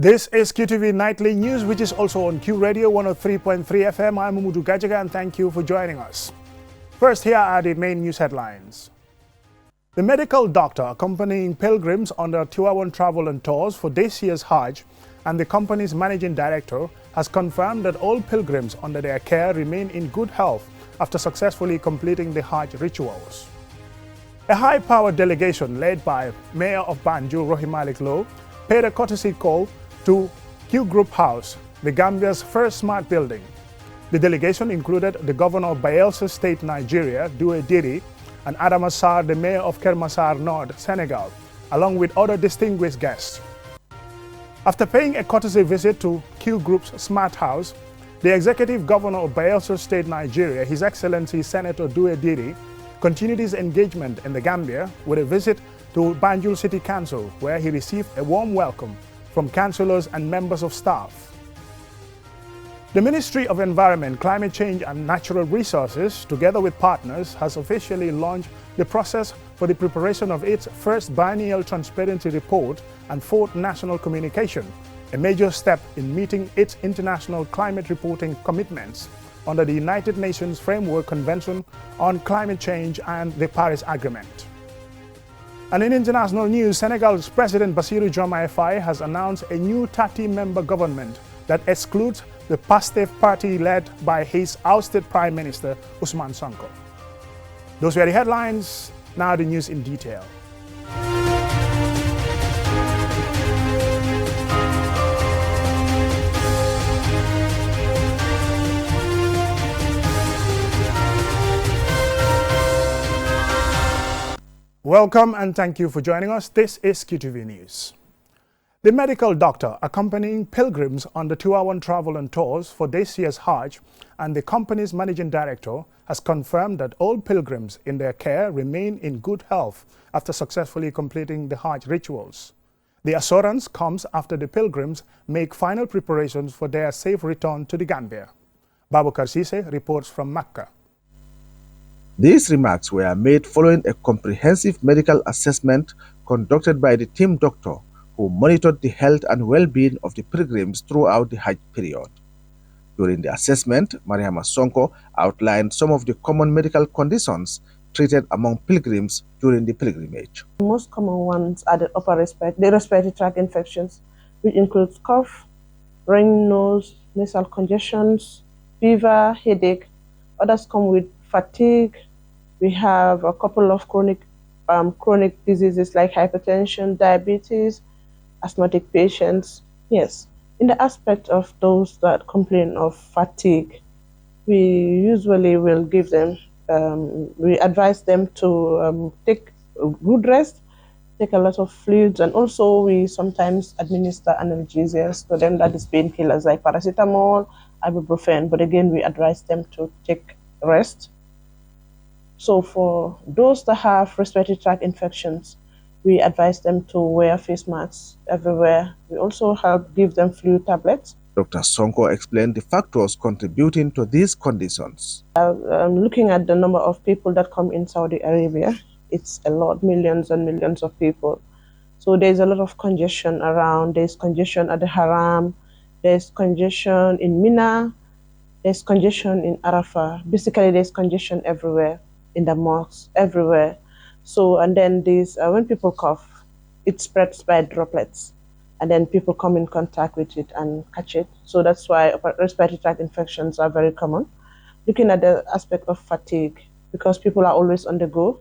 This is QTV Nightly News, which is also on Q Radio 103.3 FM. I'm Umudu Gajaga and thank you for joining us. First, here are the main news headlines. The medical doctor accompanying pilgrims on their Tiwaawan travel and tours for this year's Hajj and the company's managing director has confirmed that all pilgrims under their care remain in good health after successfully completing the Hajj rituals. A high-powered delegation led by Mayor of Banjul, Rohimalik Low, paid a courtesy call to Qgroup House, the Gambia's first smart building. The delegation included the governor of Bayelsa State, Nigeria, Due Diri, and Adama Sarr, the mayor of Kermassar North, Senegal, along with other distinguished guests. After paying a courtesy visit to Qgroup's smart house, the executive governor of Bayelsa State, Nigeria, His Excellency Senator Due Diri, continued his engagement in the Gambia with a visit to Banjul City Council, where he received a warm welcome from councillors and members of staff. The Ministry of Environment, Climate Change and Natural Resources, together with partners, has officially launched the process for the preparation of its first biennial transparency report and fourth national communication, a major step in meeting its international climate reporting commitments under the United Nations Framework Convention on Climate Change and the Paris Agreement. And in international news, Senegal's President Bassirou Diomaye Faye has announced a new 30-member government that excludes the PASTEF party led by his ousted Prime Minister Ousmane Sonko. Those were the headlines. Now the news in detail. Welcome and thank you for joining us. This is QTV News. The medical doctor accompanying pilgrims on the Tiwaawan travel and tours for this year's Hajj and the company's managing director has confirmed that all pilgrims in their care remain in good health after successfully completing the Hajj rituals. The assurance comes after the pilgrims make final preparations for their safe return to the Gambia. Babukar Sise reports from Makkah. These remarks were made following a comprehensive medical assessment conducted by the team doctor who monitored the health and well-being of the pilgrims throughout the Hajj period. During the assessment, Mariama Sonko outlined some of the common medical conditions treated among pilgrims during the pilgrimage. The most common ones are the respiratory tract infections, which includes cough, runny nose, nasal congestions, fever, headache. Others come with fatigue. We have a couple of chronic diseases like hypertension, diabetes, asthmatic patients. Yes, in the aspect of those that complain of fatigue, we usually will give them, we advise them to take good rest, take a lot of fluids, and also we sometimes administer analgesics to them, that is painkillers like paracetamol, ibuprofen, but again we advise them to take rest. So for those that have respiratory tract infections, we advise them to wear face masks everywhere. We also help give them fluid tablets. Dr. Sonko explained the factors contributing to these conditions. Looking at the number of people that come in Saudi Arabia, it's a lot, millions and millions of people. So there's a lot of congestion around. There's congestion at the Haram, there's congestion in Mina, there's congestion in Arafah. Basically, there's congestion everywhere, in the mosques, everywhere. So, and then this, when people cough, it spreads by droplets, and then people come in contact with it and catch it. So that's why respiratory tract infections are very common. Looking at the aspect of fatigue, because people are always on the go.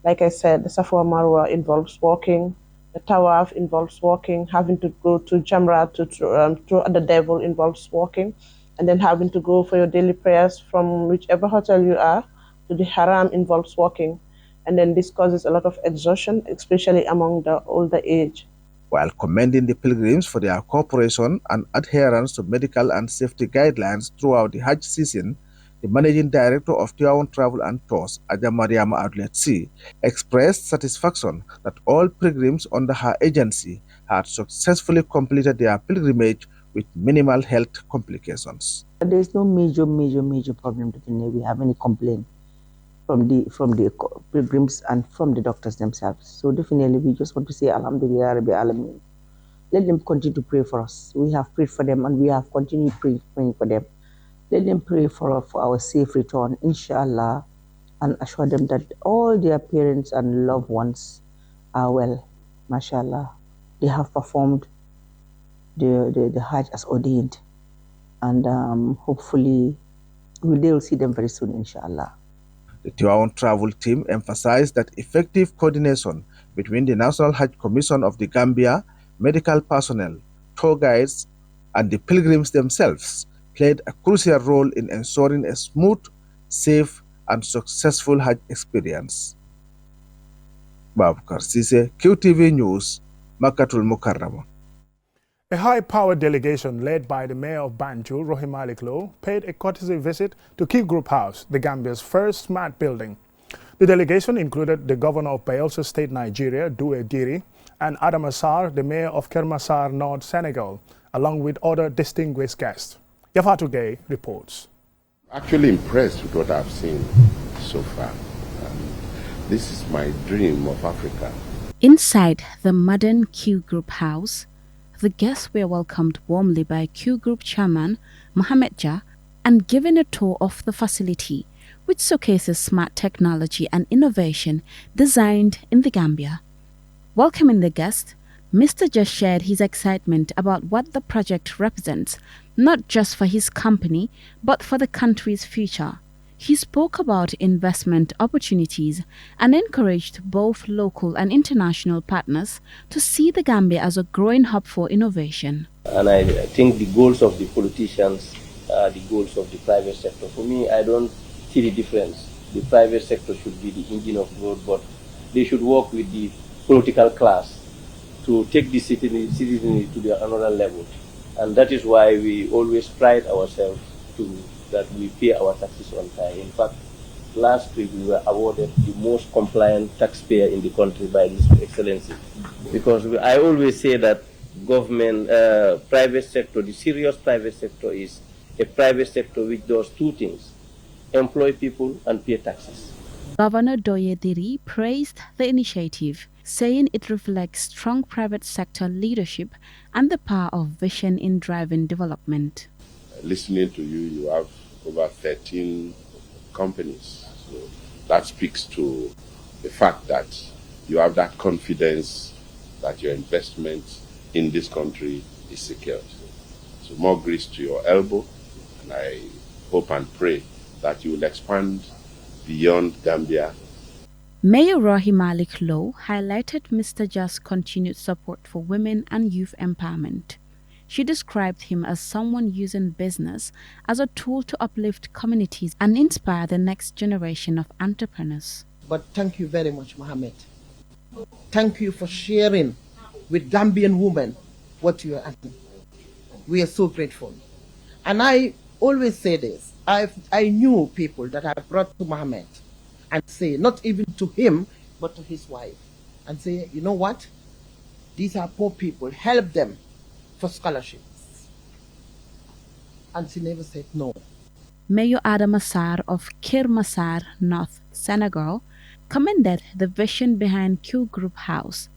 Like I said, the Safa Marwa involves walking, the Tawaf involves walking, having to go to Jamra to throw at the devil involves walking, and then having to go for your daily prayers from whichever hotel you are to the Haram involves walking. And then this causes a lot of exhaustion, especially among the older age. While commending the pilgrims for their cooperation and adherence to medical and safety guidelines throughout the Hajj season, the Managing Director of Tiwaawan Travel and Tours, Aja Mariama Adletsi, expressed satisfaction that all pilgrims under her agency had successfully completed their pilgrimage with minimal health complications. There is no major problem today. We have any complaint from the pilgrims and from the doctors themselves. So definitely we just want to say Alhamdulillah Rabbil Alameen Let them continue to pray for us. We have prayed for them and we have continued praying for them. Let them pray for our safe return, inshallah, and assure them that all their parents and loved ones are well, mashallah. They have performed the Hajj as ordained, and hopefully they will see them very soon, inshallah. The Tivaouane travel team emphasized that effective coordination between the National Hajj Commission of the Gambia, medical personnel, tour guides, and the pilgrims themselves played a crucial role in ensuring a smooth, safe, and successful Hajj experience. Babukar Sise, QTV News, Makkatul Mukarrama. A high-powered delegation led by the mayor of Banjul, Malik Low, paid a courtesy visit to Qgroup House, the Gambia's first smart building. The delegation included the governor of Bayelsa State, Nigeria, Due Diri, and Adam Assar, the mayor of Kermassar, North Senegal, along with other distinguished guests. Yafatou Gay reports. Actually impressed with what I've seen so far. This is my dream of Africa. Inside the modern Qgroup house, the guests were welcomed warmly by Qgroup chairman Mohamed Jah and given a tour of the facility, which showcases smart technology and innovation designed in the Gambia. Welcoming the guests, Mr. Jah shared his excitement about what the project represents, not just for his company, but for the country's future. He spoke about investment opportunities and encouraged both local and international partners to see the Gambia as a growing hub for innovation. And I think the goals of the politicians are the goals of the private sector. For me, I don't see the difference. The private sector should be the engine of growth, but they should work with the political class to take the citizenry to another level. And that is why we always pride ourselves that we pay our taxes on time. In fact, last week we were awarded the most compliant taxpayer in the country by His Excellency. Because I always say that government, private sector, the serious private sector is a private sector which does two things: employ people and pay taxes. Governor Doye praised the initiative, saying it reflects strong private sector leadership and the power of vision in driving development. Listening to you, you have over 13 companies. So that speaks to the fact that you have that confidence that your investment in this country is secured. So more grease to your elbow, and I hope and pray that you will expand beyond Gambia. Mayor Malik Low highlighted Mr. Jah's continued support for women and youth empowerment. She described him as someone using business as a tool to uplift communities and inspire the next generation of entrepreneurs. But thank you very much, Mohammed. Thank you for sharing with Gambian women what you are doing. We are so grateful. And I always say this. I knew people that I brought to Mohammed and say, not even to him, but to his wife, and say, you know what? These are poor people. Help them for scholarships. And she never said no. Mayor Adam Assar of Kermassar, North Senegal, commended the vision behind Qgroup House,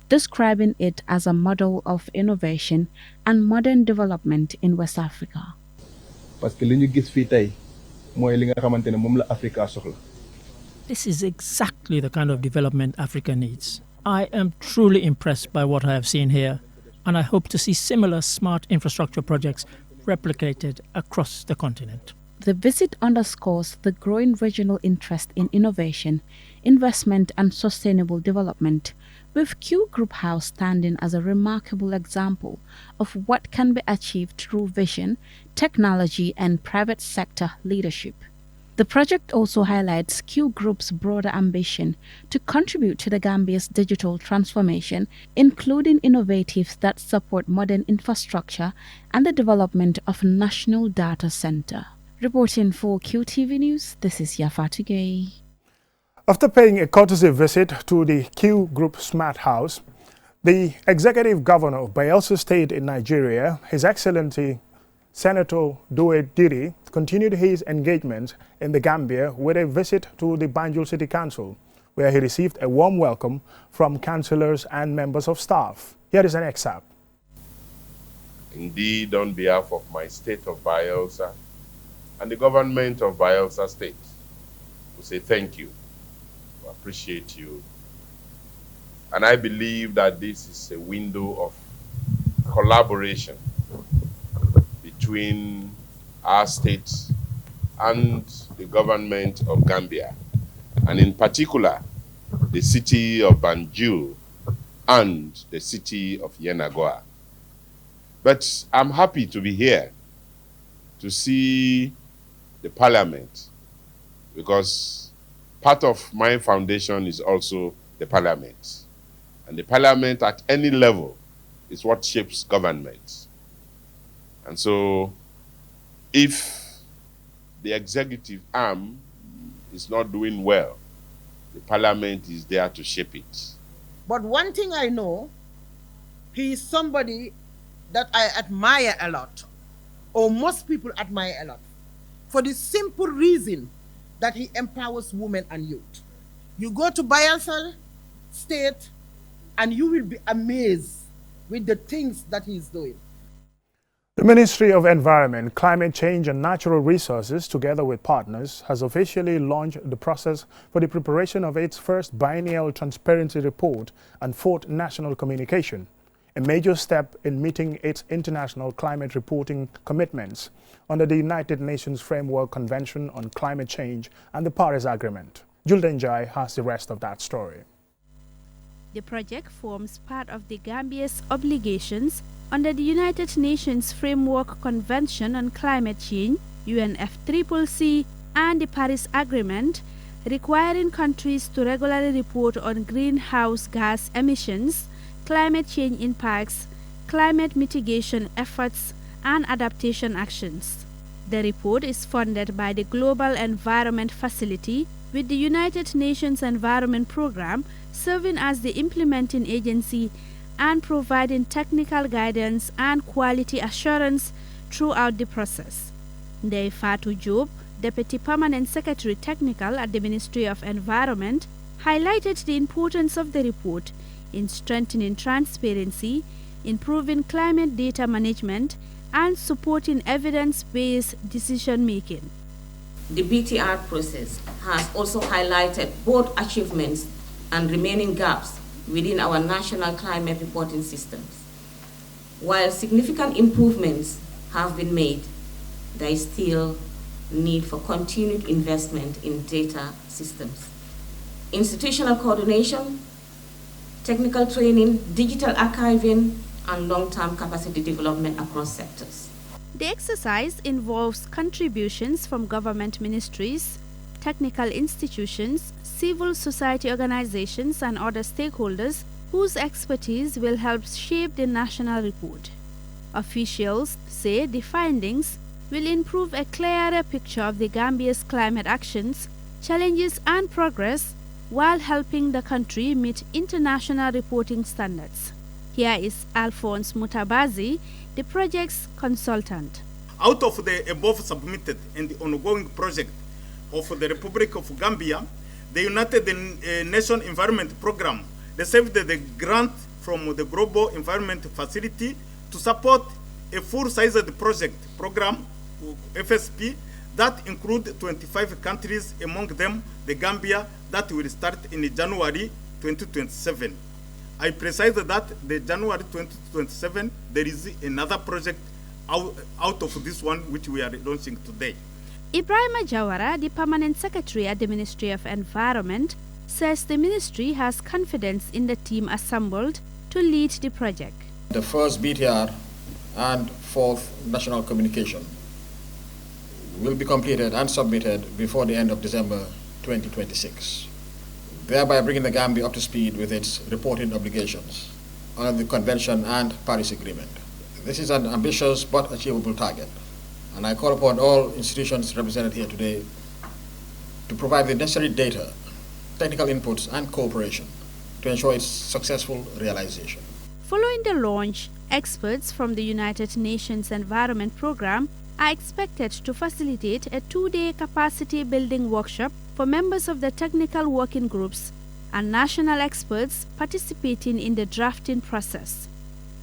describing it as a model of innovation and modern development in West Africa. This is exactly the kind of development Africa needs. I am truly impressed by what I have seen here, and I hope to see similar smart infrastructure projects replicated across the continent. The visit underscores the growing regional interest in innovation, investment and sustainable development, with Qgroup House standing as a remarkable example of what can be achieved through vision, technology and private sector leadership. The project also highlights Qgroup's broader ambition to contribute to the Gambia's digital transformation, including innovatives that support modern infrastructure and the development of a national data center. Reporting for QTV News, this is Yafatou Gay. After paying a courtesy visit to the Qgroup Smart House, the Executive Governor of Bayelsa State in Nigeria, His Excellency Senator Due Diri, continued his engagement in the Gambia with a visit to the Banjul City Council, where he received a warm welcome from councillors and members of staff. Here is an excerpt. Indeed, on behalf of my state of Bayelsa and the government of Bayelsa State, we say thank you. We appreciate you. And I believe that this is a window of collaboration between our state and the government of Gambia, and in particular, the city of Banjul and the city of Yenagoa. But I'm happy to be here to see the parliament, because part of my foundation is also the parliament. And the parliament at any level is what shapes government. And so if the executive arm is not doing well, the parliament is there to shape it. But one thing I know, he is somebody that I admire a lot, or most people admire a lot, for the simple reason that he empowers women and youth. You go to Bayelsa State and you will be amazed with the things that he is doing. The Ministry of Environment, Climate Change and Natural Resources, together with partners, has officially launched the process for the preparation of its first biennial transparency report and fourth national communication, a major step in meeting its international climate reporting commitments under the United Nations Framework Convention on Climate Change and the Paris Agreement. Julden Jai has the rest of that story. The project forms part of the Gambia's obligations under the United Nations Framework Convention on Climate Change, UNFCCC, and the Paris Agreement, requiring countries to regularly report on greenhouse gas emissions, climate change impacts, climate mitigation efforts, and adaptation actions. The report is funded by the Global Environment Facility, with the United Nations Environment Programme serving as the implementing agency and providing technical guidance and quality assurance throughout the process. Ndeye Fatou Job, Deputy Permanent Secretary Technical at the Ministry of Environment, highlighted the importance of the report in strengthening transparency, improving climate data management, and supporting evidence-based decision-making. The BTR process has also highlighted both achievements and remaining gaps within our national climate reporting systems. While significant improvements have been made, there is still need for continued investment in data systems. Institutional coordination, technical training, digital archiving, and long-term capacity development across sectors. The exercise involves contributions from government ministries, technical institutions, civil society organizations, and other stakeholders whose expertise will help shape the national report. Officials say the findings will improve a clearer picture of the Gambia's climate actions, challenges, and progress while helping the country meet international reporting standards. Here is Alphonse Mutabazi, the project's consultant. Out of the above submitted and the ongoing project of the Republic of Gambia, the United Nations Environment Programme received the grant from the Global Environment Facility to support a full-sized project program, FSP, that include 25 countries, among them the Gambia, that will start in January 2027. I precise that the January 2027, there is another project out of this one which we are launching today. Ibrahima Jawara, the Permanent Secretary at the Ministry of Environment, says the ministry has confidence in the team assembled to lead the project. The first BTR and fourth national communication will be completed and submitted before the end of December 2026, thereby bringing the Gambia up to speed with its reporting obligations under the Convention and Paris Agreement. This is an ambitious but achievable target, and I call upon all institutions represented here today to provide the necessary data, technical inputs, and cooperation to ensure its successful realization. Following the launch, experts from the United Nations Environment Programme are expected to facilitate a 2-day capacity building workshop for members of the technical working groups and national experts participating in the drafting process.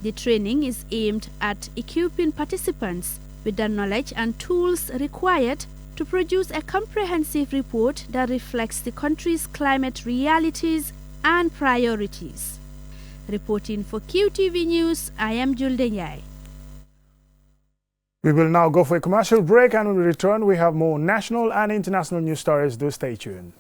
The training is aimed at equipping participants with the knowledge and tools required to produce a comprehensive report that reflects the country's climate realities and priorities. Reporting for QTV News, I am Julde Nyai. We will now go for a commercial break, and when we return, we have more national and international news stories. Do stay tuned.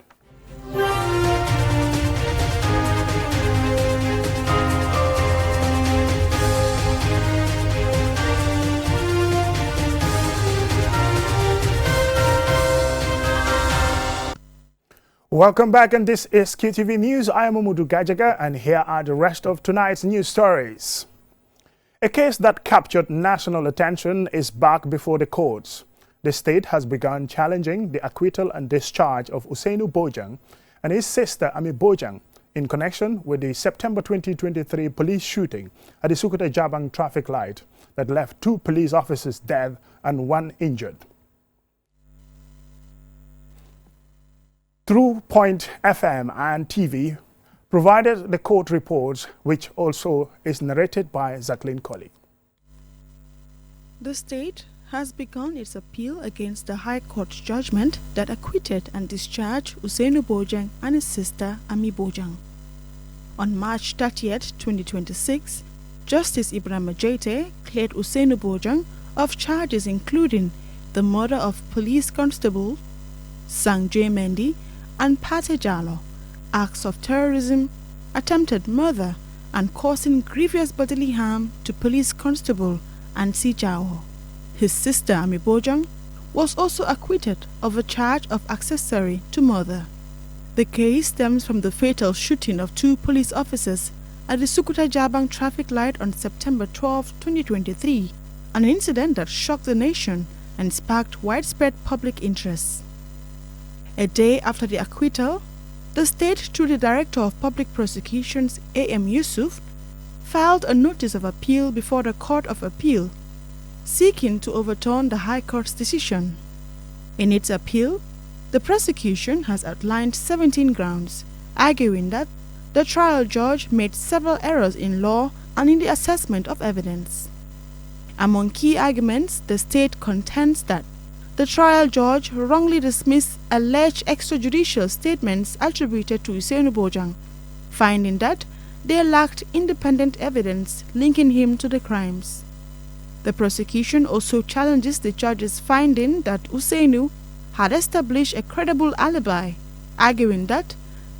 Welcome back, and this is QTV News. I am Umudu Gajaga, and here are the rest of tonight's news stories. A case that captured national attention is back before the courts. The state has begun challenging the acquittal and discharge of Usainu Bojang and his sister Ami Bojang in connection with the September 2023 police shooting at the Sukuta Jabang traffic light that left 2 police officers dead and 1 injured. Through Point FM and TV provided the court reports, which also is narrated by Jacqueline Colley. The state has begun its appeal against the High Court judgment that acquitted and discharged Usainu Bojang and his sister Ami Bojang. On March 30, 2026, Justice Ibrahim Ajete cleared Usainu Bojang of charges including the murder of police constable Sanjay Mendy and Pate Jalo, acts of terrorism, attempted murder, and causing grievous bodily harm to police constable Ansi Jao. His sister Ami Bojang was also acquitted of a charge of accessory to murder. The case stems from the fatal shooting of 2 police officers at the Sukuta Jabang traffic light on September 12, 2023, an incident that shocked the nation and sparked widespread public interest. A day after the acquittal, the state, through the Director of Public Prosecutions, A.M. Yusuf, filed a notice of appeal before the Court of Appeal, seeking to overturn the High Court's decision. In its appeal, the prosecution has outlined 17 grounds, arguing that the trial judge made several errors in law and in the assessment of evidence. Among key arguments, the state contends that the trial judge wrongly dismissed alleged extrajudicial statements attributed to Usainu Bojang, finding that they lacked independent evidence linking him to the crimes. The prosecution also challenges the judge's finding that Usainu had established a credible alibi, arguing that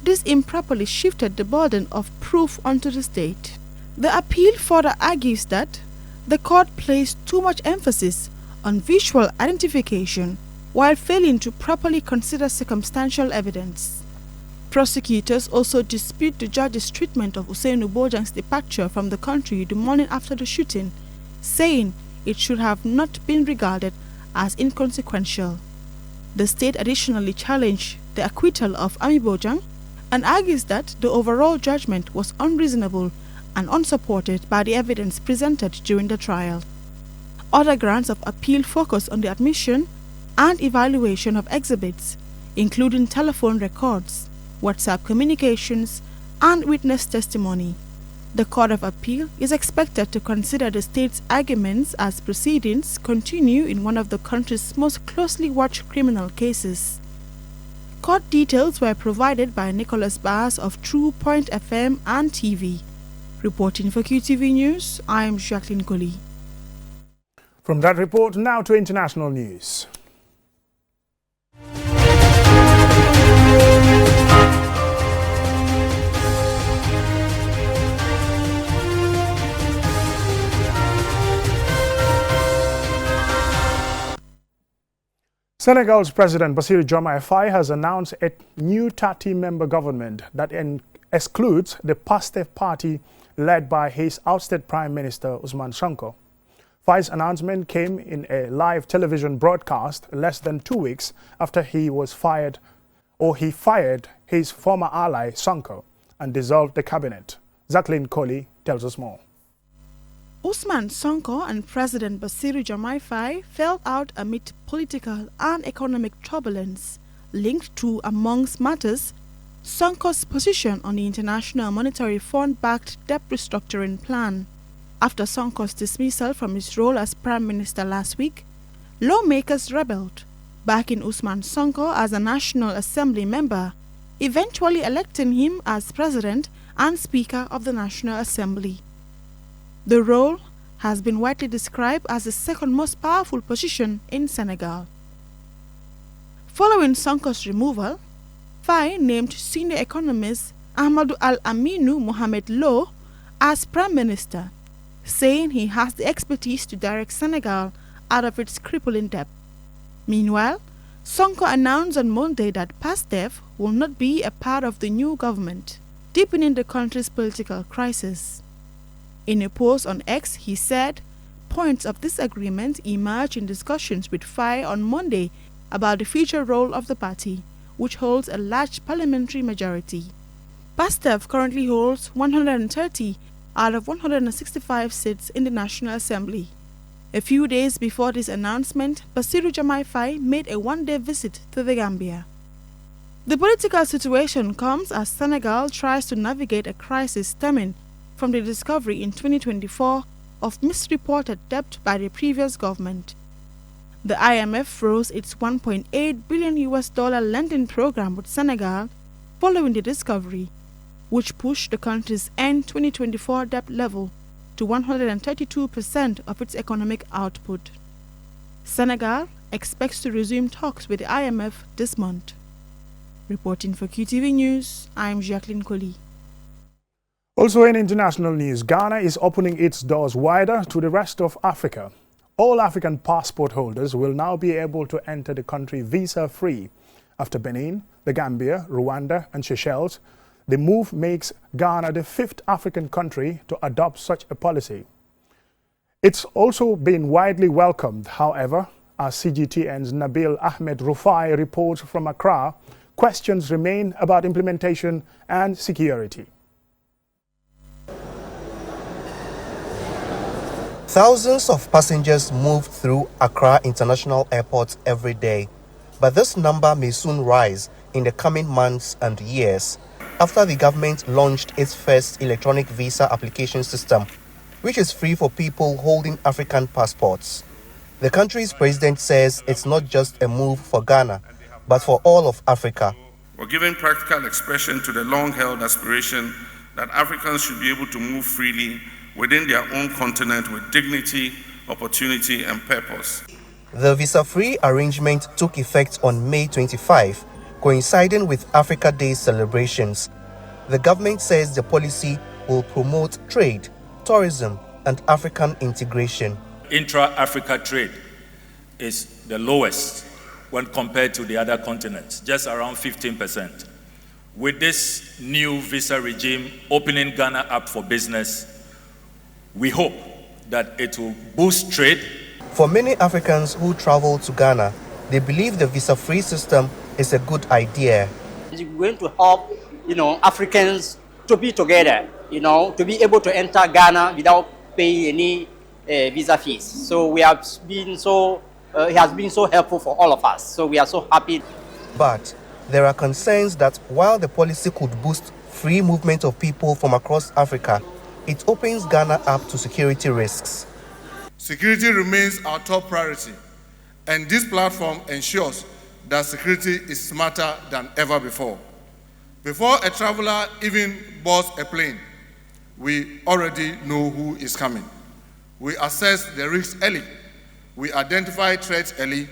this improperly shifted the burden of proof onto the state. The appeal further argues that the court placed too much emphasis on visual identification while failing to properly consider circumstantial evidence. Prosecutors also dispute the judge's treatment of Usainu Bojang's departure from the country the morning after the shooting, saying it should have not been regarded as inconsequential. The state additionally challenged the acquittal of Ami Bojang and argues that the overall judgment was unreasonable and unsupported by the evidence presented during the trial. Other grounds of appeal focus on the admission and evaluation of exhibits, including telephone records, WhatsApp communications, and witness testimony. The Court of Appeal is expected to consider the state's arguments as proceedings continue in one of the country's most closely watched criminal cases. Court details were provided by Nicholas Bass of True Point FM and TV. Reporting for QTV News, I am Jacqueline Colley. From that report, now to international news. Senegal's President Bassirou Diomaye Faye has announced a new 30-member government that excludes the PASTEF party led by his ousted Prime Minister Ousmane Sonko. Faye's announcement came in a live television broadcast less than 2 weeks after he fired his former ally Sonko and dissolved the cabinet. Jacqueline Colley tells us more. Ousmane Sonko and President Bassirou Diomaye Faye fell out amid political and economic turbulence linked to, amongst matters, Sonko's position on the International Monetary Fund-backed debt restructuring plan. After Sonko's dismissal from his role as Prime Minister last week, lawmakers rebelled, backing Usman Sonko as a National Assembly member, eventually electing him as President and Speaker of the National Assembly. The role has been widely described as the second most powerful position in Senegal. Following Sonko's removal, Faye named senior economist Ahmadou Al-Aminu Mohamed Lo as Prime Minister, saying he has the expertise to direct Senegal out of its crippling debt. Meanwhile, Sonko announced on Monday that Pastef will not be a part of the new government, deepening the country's political crisis. In a post on X, he said points of disagreement emerged in discussions with Faye on Monday about the future role of the party, which holds a large parliamentary majority. Pastef currently holds 130 out of 165 seats in the National Assembly. A few days before this announcement, Bassirou Diomaye Faye made a one-day visit to the Gambia. The political situation comes as Senegal tries to navigate a crisis stemming from the discovery in 2024 of misreported debt by the previous government. The IMF froze its $1.8 billion lending program with Senegal following the discovery, which pushed the country's end 2024 debt level to 132% of its economic output. Senegal expects to resume talks with the IMF this month. Reporting for QTV News, I'm Jacqueline Colli. Also in international news, Ghana is opening its doors wider to the rest of Africa. All African passport holders will now be able to enter the country visa-free. After Benin, the Gambia, Rwanda and Seychelles, the move makes Ghana the 5th African country to adopt such a policy. It's also been widely welcomed, however, as CGTN's Nabil Ahmed Rufai reports from Accra, questions remain about implementation and security. Thousands of passengers move through Accra International Airport every day, but this number may soon rise in the coming months and years after the government launched its first electronic visa application system, which is free for people holding African passports. The country's president says it's not just a move for Ghana, but for all of Africa. We're giving practical expression to the long-held aspiration that Africans should be able to move freely within their own continent with dignity, opportunity, and purpose. The visa-free arrangement took effect on May 25, coinciding with Africa Day celebrations. The government says the policy will promote trade, tourism, and African integration. Intra-Africa trade is the lowest when compared to the other continents, just around 15%. With this new visa regime opening Ghana up for business, we hope that it will boost trade. For many Africans who travel to Ghana, they believe the visa-free system is a good idea. It's going to help, Africans to be together, to be able to enter Ghana without paying any visa fees. So we have been it has been so helpful for all of us. So we are so happy. But there are concerns that while the policy could boost free movement of people from across Africa, it opens Ghana up to security risks. Security remains our top priority, and this platform ensures that security is smarter than ever before. Before a traveler even boards a plane, we already know who is coming. We assess the risks early, we identify threats early,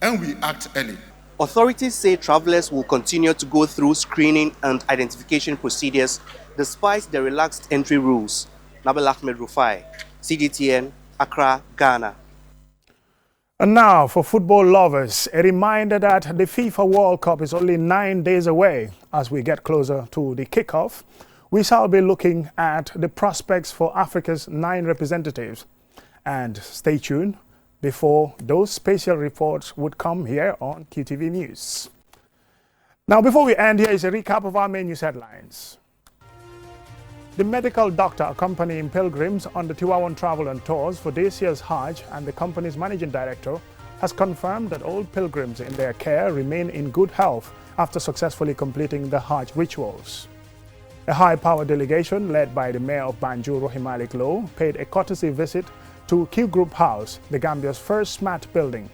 and we act early. Authorities say travelers will continue to go through screening and identification procedures despite the relaxed entry rules. Nabil Ahmed Rufai, CGTN, Accra, Ghana. And now, for football lovers, a reminder that the FIFA World Cup is only 9 days away. As we get closer to the kickoff, we shall be looking at the prospects for Africa's 9 representatives. And stay tuned before those special reports would come here on QTV News. Now, before we end, here is a recap of our main news headlines. The medical doctor accompanying pilgrims on the Tiwawon travel and tours for this year's Hajj and the company's managing director has confirmed that all pilgrims in their care remain in good health after successfully completing the Hajj rituals. A high-powered delegation led by the mayor of Banjul, Malik Low, paid a courtesy visit to Qgroup House, the Gambia's first smart building.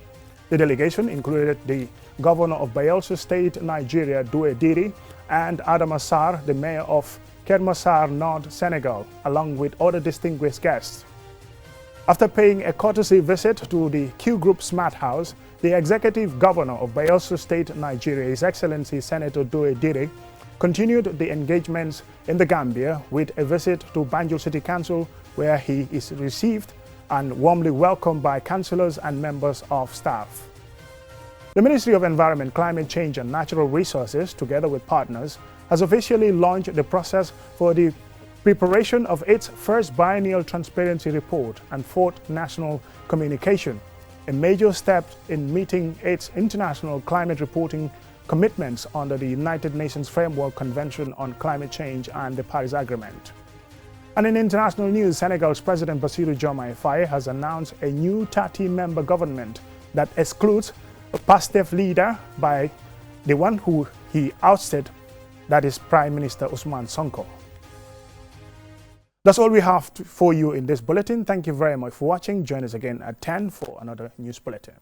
The delegation included the governor of Bayelsa State, Nigeria, Due Diri, and Adama Sarr, the mayor of Kermassar North, Senegal, along with other distinguished guests. After paying a courtesy visit to the Qgroup Smart House, the executive governor of Bayelsa State, Nigeria, His Excellency Senator Due Diri, continued the engagements in the Gambia with a visit to Banjul City Council, where he is received and warmly welcomed by councillors and members of staff. The Ministry of Environment, Climate Change and Natural Resources, together with partners, has officially launched the process for the preparation of its first biennial transparency report and fourth national communication, a major step in meeting its international climate reporting commitments under the United Nations Framework Convention on Climate Change and the Paris Agreement. And in international news, Senegal's President Bassirou Diomaye Faye has announced a new 30-member government that excludes a PASTEF leader by the one who he ousted, that is Prime Minister Ousmane Sonko. That's all we have for you in this bulletin. Thank you very much for watching. Join us again at 10 for another news bulletin.